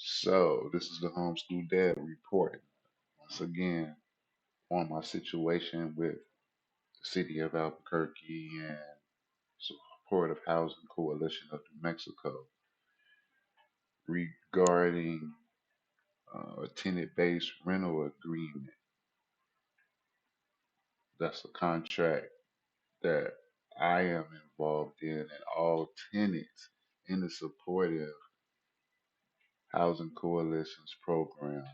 So, this is the homeschool dad reporting once again on my situation with the city of Albuquerque and Supportive Housing Coalition of New Mexico regarding a tenant based rental agreement. That's a contract that I am involved in, and all tenants in the Supportive Housing Coalition's program.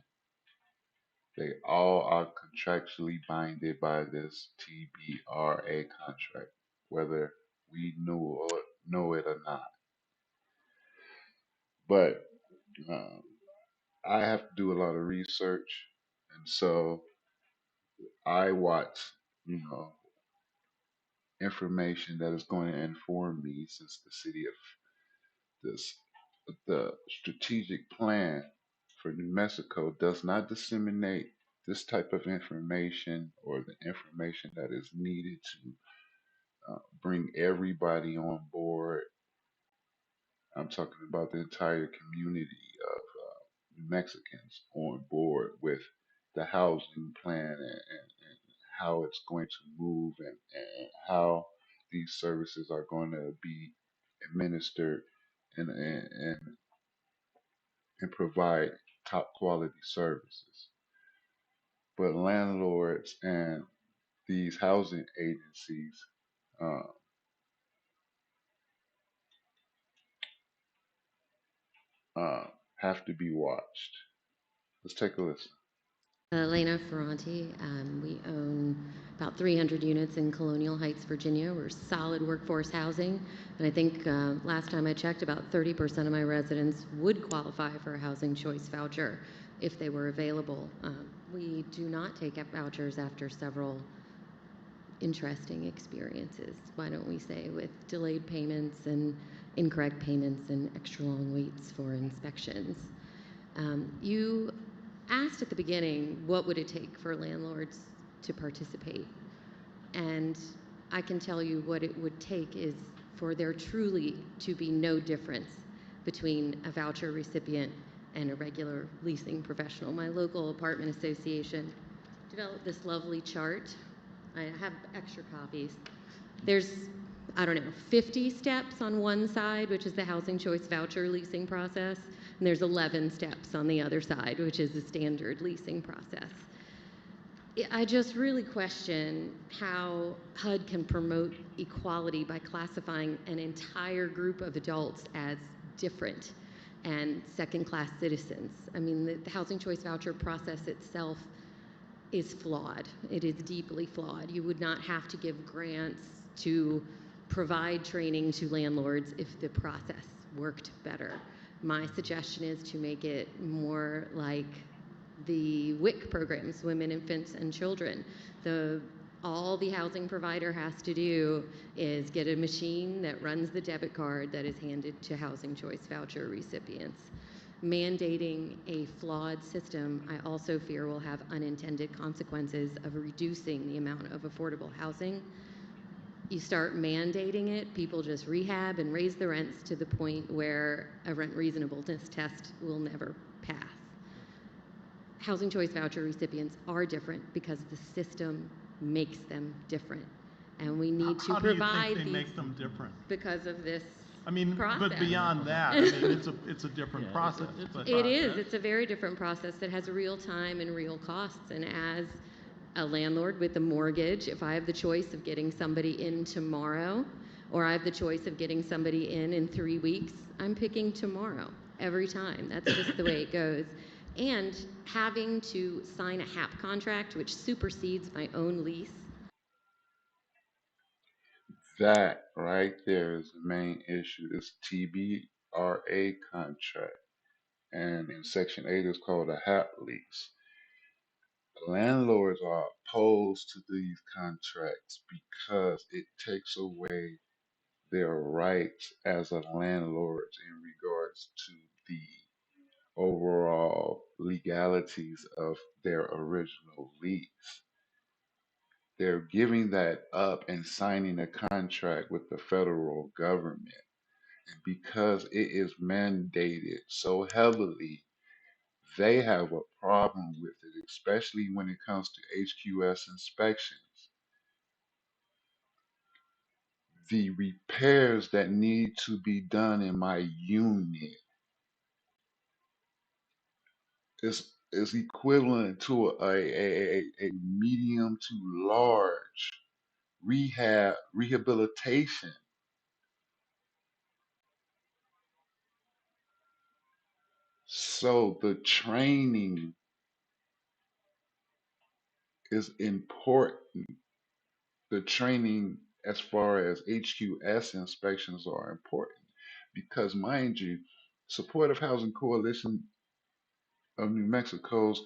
They all are contractually binded by this TBRA contract, whether we know it or not. But um, I have to do a lot of research, and so I watch, you know, information that is going to inform me since the city of this the strategic plan for New Mexico does not disseminate this type of information or the information that is needed to bring everybody on board. I'm talking about the entire community of New Mexicans on board with the housing plan and how it's going to move and how these services are going to be administered and and provide top quality services. But landlords and these housing agencies uh, uh, have to be watched. Let's take a listen. Elena Ferranti. We own about 300 units in Colonial Heights, Virginia. We're solid workforce housing. And I think last time I checked, about 30% of my residents would qualify for a housing choice voucher if they were available. We do not take up vouchers after several interesting experiences, why don't we say, with delayed payments and incorrect payments and extra long waits for inspections. You asked at the beginning, what would it take for landlords to participate? And I can tell you what it would take is for there truly to be no difference between a voucher recipient and a regular leasing professional. My local apartment association developed this lovely chart. I have extra copies. There's, I don't know, 50 steps on one side, which is the housing choice voucher leasing process, and there's 11 steps on the other side, which is the standard leasing process. I just really question how HUD can promote equality by classifying an entire group of adults as different and second class citizens. I mean, the housing choice voucher process itself is flawed. It is deeply flawed. You would not have to give grants to provide training to landlords if the process worked better. My suggestion is to make it more like the WIC programs, women, infants, and children. The all the housing provider has to do is get a machine that runs the debit card that is handed to housing choice voucher recipients. Mandating a flawed system, I also fear will have unintended consequences of reducing the amount of affordable housing. You start mandating it, people just rehab and raise the rents to the point where a rent reasonableness test will never pass. Housing choice voucher recipients are different because the system makes them different. And we need to How do you think provide they these make them different? because of this I mean, process. but beyond that, I mean, it's a different process. But It is. It's a very different process that has real time and real costs. And as a landlord with a mortgage, if I have the choice of getting somebody in tomorrow or I have the choice of getting somebody in 3 weeks, I'm picking tomorrow every time. That's just the way it goes. And having to sign a HAP contract, which supersedes my own lease. That right there is the main issue. This TBRA contract, and in Section 8 it's called a HAP lease. Landlords are opposed to these contracts because it takes away their rights as a landlord in regards to the overall legalities of their original lease. They're giving that up and signing a contract with the federal government. And because it is mandated so heavily they have a problem with it, especially when it comes to HQS inspections. The repairs that need to be done in my unit is equivalent to a medium to large rehabilitation. So the training is important. The training as far as HQS inspections are important because, mind you, Supportive Housing Coalition of New Mexico's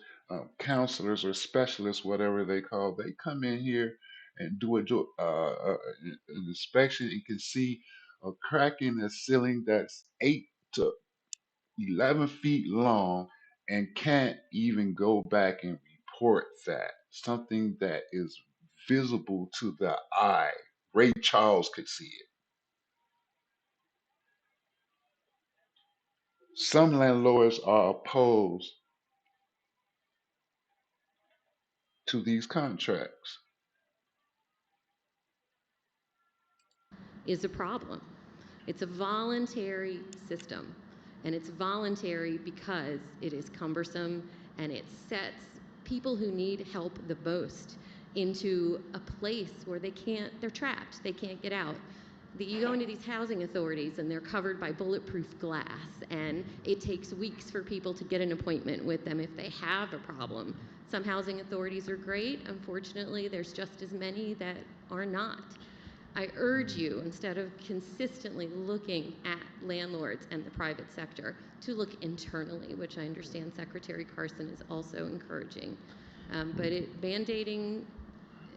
counselors or specialists, whatever they call, they come in here and do an inspection and can see a crack in the ceiling that's 8 to 11 feet long and can't even go back and report that. Something that is visible to the eye. Ray Charles could see it. Some landlords are opposed to these contracts. Is a problem. It's a voluntary system, and it's voluntary because it is cumbersome and it sets people who need help the most into a place where they're trapped, they can't get out. You go into these housing authorities and they're covered by bulletproof glass, and it takes weeks for people to get an appointment with them if they have a problem. Some housing authorities are great. Unfortunately, there's just as many that are not. I urge you, instead of consistently looking at landlords and the private sector, to look internally, which I understand Secretary Carson is also encouraging. Mandating,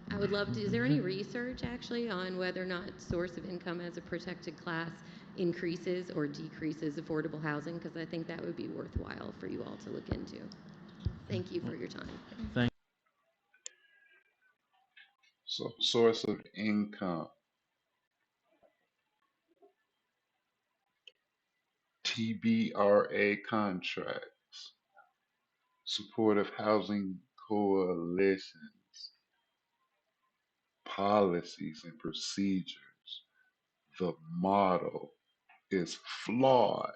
I would love to, is there any research actually on whether or not source of income as a protected class increases or decreases affordable housing? Because I think that would be worthwhile for you all to look into. Thank you for your time. Thank So, source of income, TBRA contracts, supportive housing coalitions, policies and procedures. The model is flawed.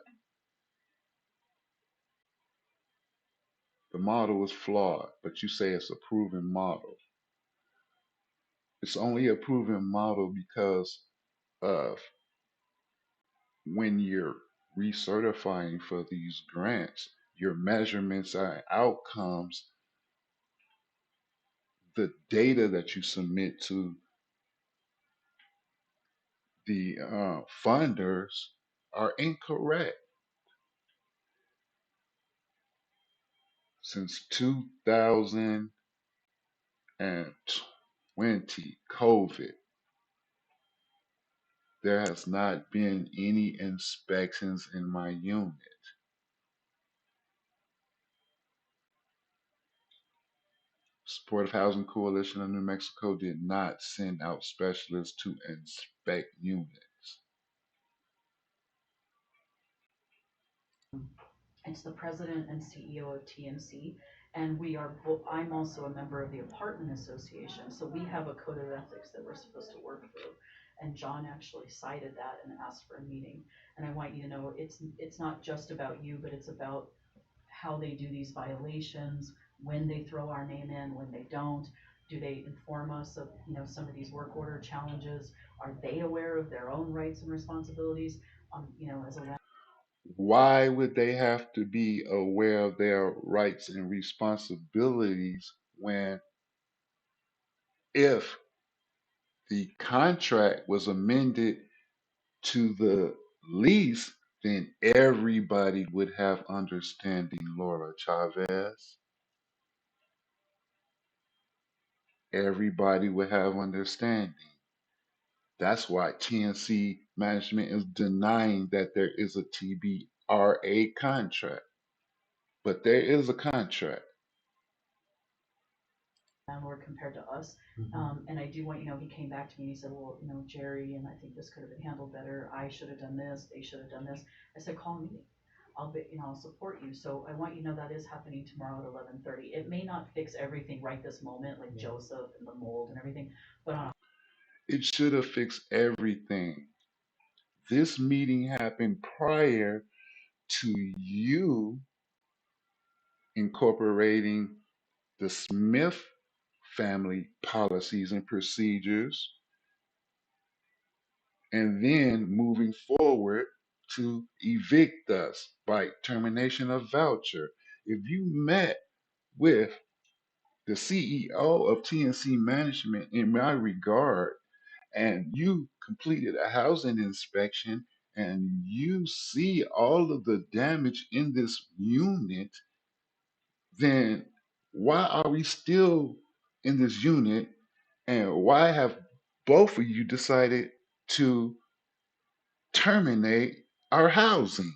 The model is flawed, but you say it's a proven model. It's only a proven model because of when you're recertifying for these grants, your measurements and outcomes, the data that you submit to the funders are incorrect. Since 2020, COVID, there has not been any inspections in my unit. Supportive Housing Coalition of New Mexico did not send out specialists to inspect units. It's the president and CEO of TNC, and I'm also a member of the apartment association, so we have a code of ethics that we're supposed to work through. And John actually cited that and asked for a meeting. And I want you to know, it's not just about you, but it's about how they do these violations, when they throw our name in, when they don't. Do they inform us of, some of these work order challenges? Are they aware of their own rights and responsibilities? As a Why would they have to be aware of their rights and responsibilities when, if the contract was amended to the lease, then everybody would have understanding, Laura Chavez. Everybody would have understanding. That's why TNC management is denying that there is a TBRA contract. But there is a contract. landlord compared to us. And I do want, he came back to me and he said, well, Jerry, and I think this could have been handled better. I should have done this. They should have done this. I said, call a meeting. I'll be, I'll support you. So I want you to know that is happening tomorrow at 11:30. It may not fix everything right this moment, like Joseph and the mold and everything, but on It should have fixed everything. This meeting happened prior to you incorporating the Smith family policies and procedures, and then moving forward to evict us by termination of voucher. If you met with the CEO of TNC Management in my regard, and you completed a housing inspection and you see all of the damage in this unit, then why are we still in this unit? And why have both of you decided to terminate our housing?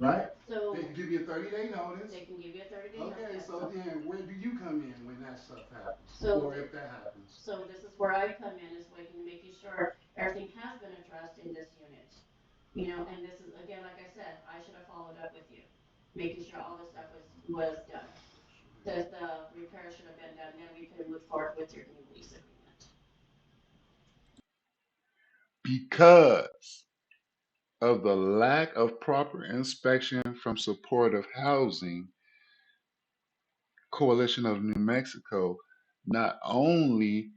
right? So They give you a 30-day notice. they can give you a 30-day Okay, notice. so then where do you come in when that stuff happens? So Or if that happens? so this is where I come in, is making sure everything has been addressed in this unit. And this is, again, like I said, I should have followed up with you, making sure all this stuff was done. The repair should have been done, then we could have moved forward with your new lease agreement. Because of the lack of proper inspection from Supportive Housing Coalition of New Mexico, not only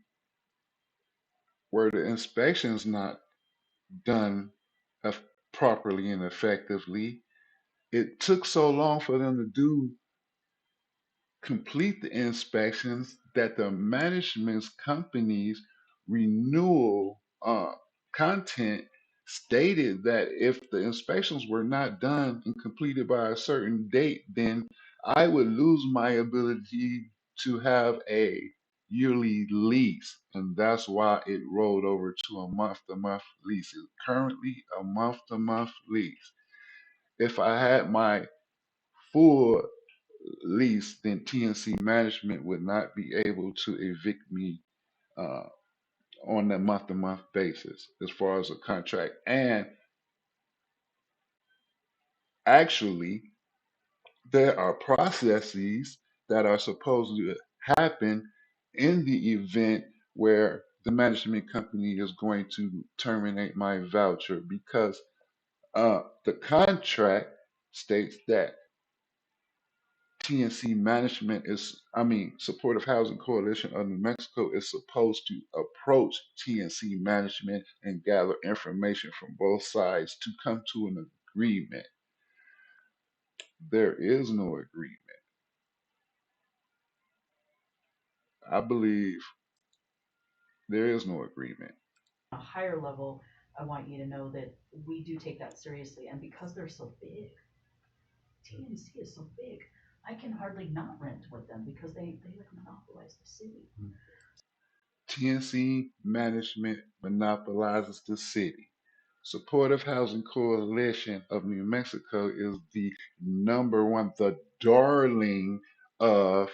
were the inspections not done properly and effectively, it took so long for them to complete the inspections that the management's company's renewal content stated that if the inspections were not done and completed by a certain date, then I would lose my ability to have a yearly lease. And that's why it rolled over to a month to month lease. It's currently a month to month lease. If I had my full lease, then TNC management would not be able to evict me uh, on a month to month basis as far as a contract. And actually, there are processes that are supposed to happen in the event where the management company is going to terminate my voucher because the contract states that TNC management is, I mean, Supportive Housing Coalition of New Mexico is supposed to approach TNC management and gather information from both sides to come to an agreement. There is no agreement. I believe there is no agreement. a higher level, I want you to know that we do take that seriously. And because they're so big, TNC is so big, I can hardly not rent with them because they like monopolize the city. TNC management monopolizes the city. Supportive Housing Coalition of New Mexico is the number one, the darling of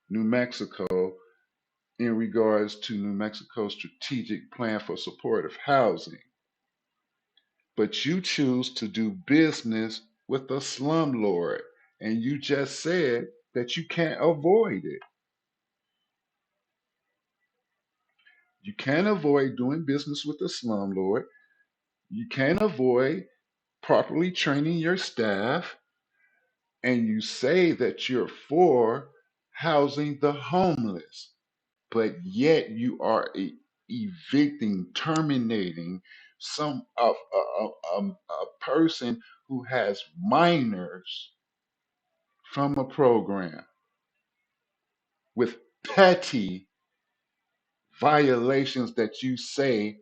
New Mexico in regards to New Mexico's strategic plan for supportive housing. But you choose to do business with a slumlord, and you just said that you can't avoid it. You can't avoid doing business with a slumlord. You can't avoid properly training your staff, and you say that you're for housing the homeless, but yet you are evicting, terminating some of a person who has minors from a program with petty violations that you say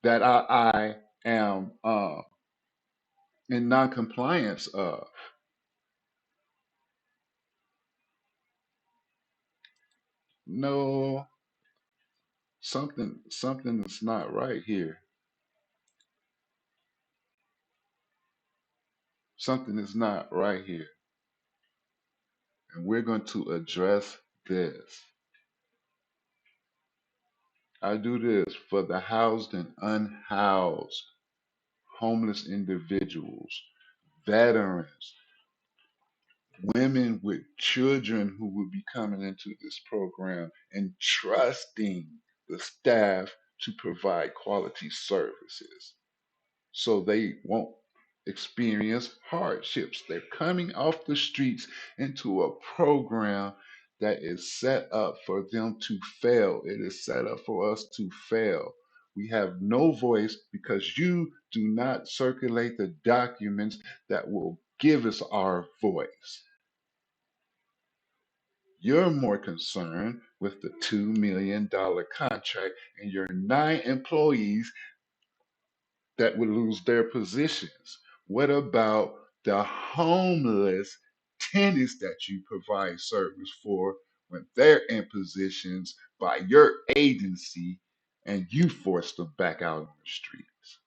that I am in noncompliance of. No, something is not right here. Something is not right here, and we're going to address this. I do this for the housed and unhoused, homeless individuals, veterans, women with children who will be coming into this program, and trusting the staff to provide quality services so they won't experience hardships. They're coming off the streets into a program that is set up for them to fail. It is set up for us to fail. We have no voice because you do not circulate the documents that will give us our voice. You're more concerned with the $2 million contract and your 9 employees that would lose their positions. What about the homeless tenants that you provide service for when they're in positions by your agency and you force them back out on the streets?